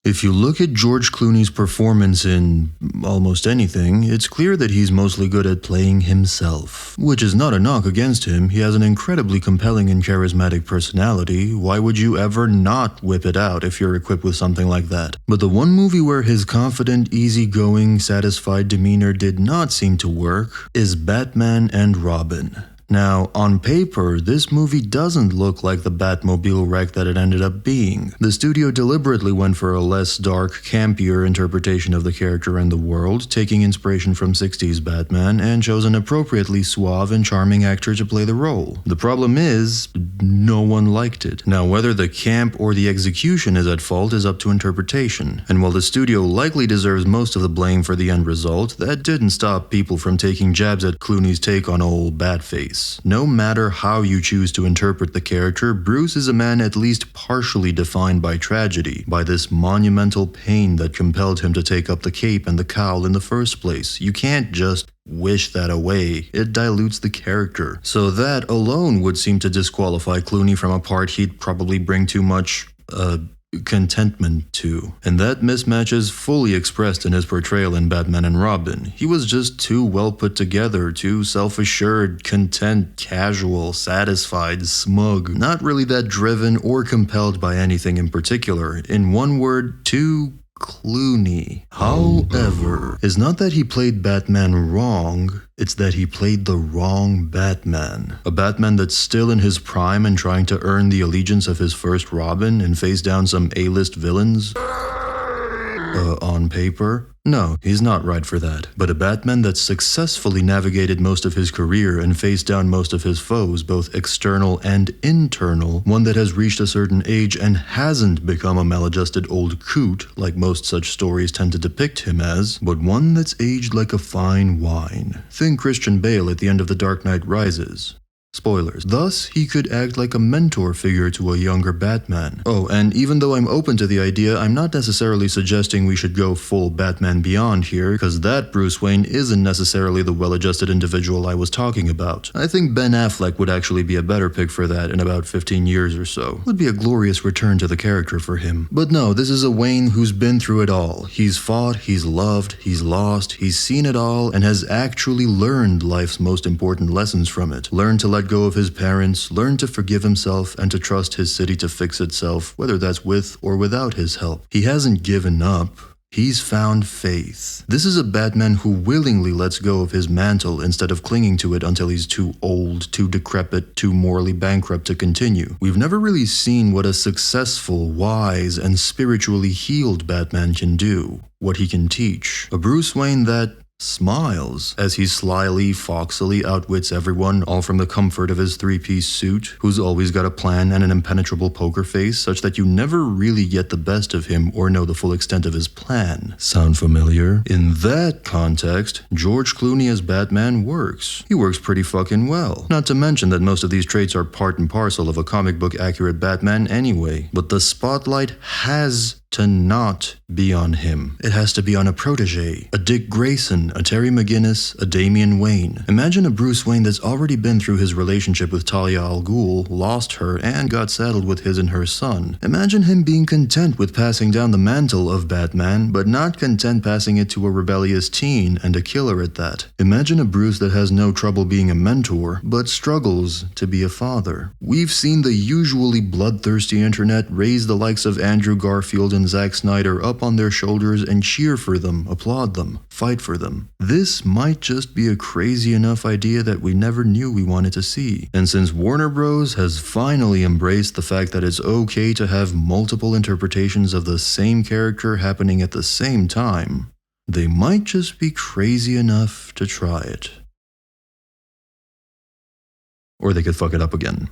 If you look at George Clooney's performance in almost anything, it's clear that he's mostly good at playing himself. Which is not a knock against him, he has an incredibly compelling and charismatic personality. Why would you ever not whip it out if you're equipped with something like that? But the one movie where his confident, easygoing, satisfied demeanor did not seem to work is Batman and Robin. Now, on paper, this movie doesn't look like the Batmobile wreck that it ended up being. The studio deliberately went for a less dark, campier interpretation of the character and the world, taking inspiration from 60s Batman, and chose an appropriately suave and charming actor to play the role. The problem is, no one liked it. Now, whether the camp or the execution is at fault is up to interpretation. And while the studio likely deserves most of the blame for the end result, that didn't stop people from taking jabs at Clooney's take on old Batface. No matter how you choose to interpret the character, Bruce is a man at least partially defined by tragedy, by this monumental pain that compelled him to take up the cape and the cowl in the first place. You can't just wish that away. It dilutes the character. So that alone would seem to disqualify Clooney from a part he'd probably bring too much, contentment to. And that mismatch is fully expressed in his portrayal in Batman and Robin. He was just too well put together, too self-assured, content, casual, satisfied, smug, not really that driven or compelled by anything in particular. In one word, too Clooney. However, it's not that he played Batman wrong, it's that he played the wrong Batman. A Batman that's still in his prime and trying to earn the allegiance of his first Robin and face down some A-list villains? On paper? No, he's not right for that. But a Batman that's successfully navigated most of his career and faced down most of his foes, both external and internal, one that has reached a certain age and hasn't become a maladjusted old coot, like most such stories tend to depict him as, but one that's aged like a fine wine. Think Christian Bale at the end of The Dark Knight Rises. Spoilers. Thus, he could act like a mentor figure to a younger Batman. Oh, and even though I'm open to the idea, I'm not necessarily suggesting we should go full Batman Beyond here, because that Bruce Wayne isn't necessarily the well-adjusted individual I was talking about. I think Ben Affleck would actually be a better pick for that in about 15 years or so. Would be a glorious return to the character for him. But no, this is a Wayne who's been through it all. He's fought, he's loved, he's lost, he's seen it all, and has actually learned life's most important lessons from it. Learned to let go of his parents, learn to forgive himself, and to trust his city to fix itself, whether that's with or without his help. He hasn't given up. He's found faith. This is a Batman who willingly lets go of his mantle instead of clinging to it until he's too old, too decrepit, too morally bankrupt to continue. We've never really seen what a successful, wise, and spiritually healed Batman can do, what he can teach. A Bruce Wayne that smiles as he slyly, foxily outwits everyone, all from the comfort of his three-piece suit, who's always got a plan and an impenetrable poker face, such that you never really get the best of him or know the full extent of his plan. Sound familiar? In that context, George Clooney as Batman works. He works pretty fucking well. Not to mention that most of these traits are part and parcel of a comic book accurate Batman anyway. But the spotlight has to not be on him. It has to be on a protege, a Dick Grayson, a Terry McGinnis, a Damian Wayne. Imagine a Bruce Wayne that's already been through his relationship with Talia al Ghul, lost her, and got settled with his and her son. Imagine him being content with passing down the mantle of Batman, but not content passing it to a rebellious teen and a killer at that. Imagine a Bruce that has no trouble being a mentor, but struggles to be a father. We've seen the usually bloodthirsty internet raise the likes of Andrew Garfield and Zack Snyder up on their shoulders and cheer for them, applaud them, fight for them. This might just be a crazy enough idea that we never knew we wanted to see. And since Warner Bros. Has finally embraced the fact that it's okay to have multiple interpretations of the same character happening at the same time, they might just be crazy enough to try it. Or they could fuck it up again.